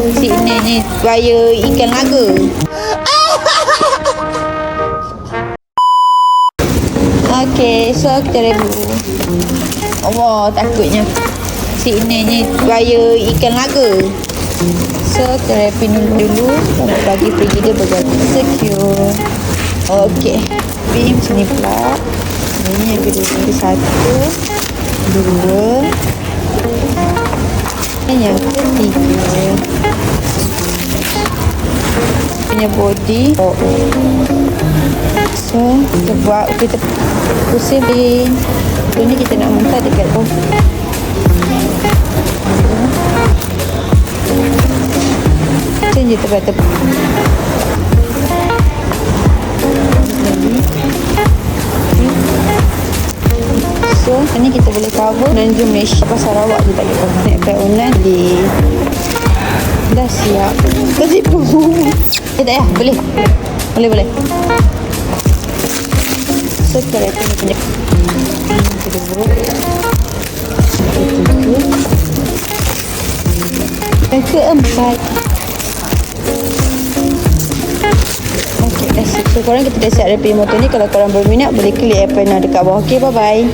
Sini ni wire ikan naga. Okey, so kita review. Allah, takutnya. Sini ni wire ikan naga. So kita review dulu. Kita bagi pergi dia berganti secure. Okey, pin sini pula. Ini yang kedua, satu, dua. Yang ketiga, punya body. So kita pusing pin. Ini kita nak muntah dekat tu. Macam je tepat-tepat. So ni kita boleh cover Nanjung Malaysia. Pasal Sarawak je tak boleh cover. Nak pakai online di dah siap. Tersipu. Tak payah. Boleh. So kita rekan ni punya kedua. Dan keempat. Okay, dah siap. So korang kita dah siap repair motor ni. Kalau korang berminat boleh klik app yang dekat bawah. Okay, bye bye.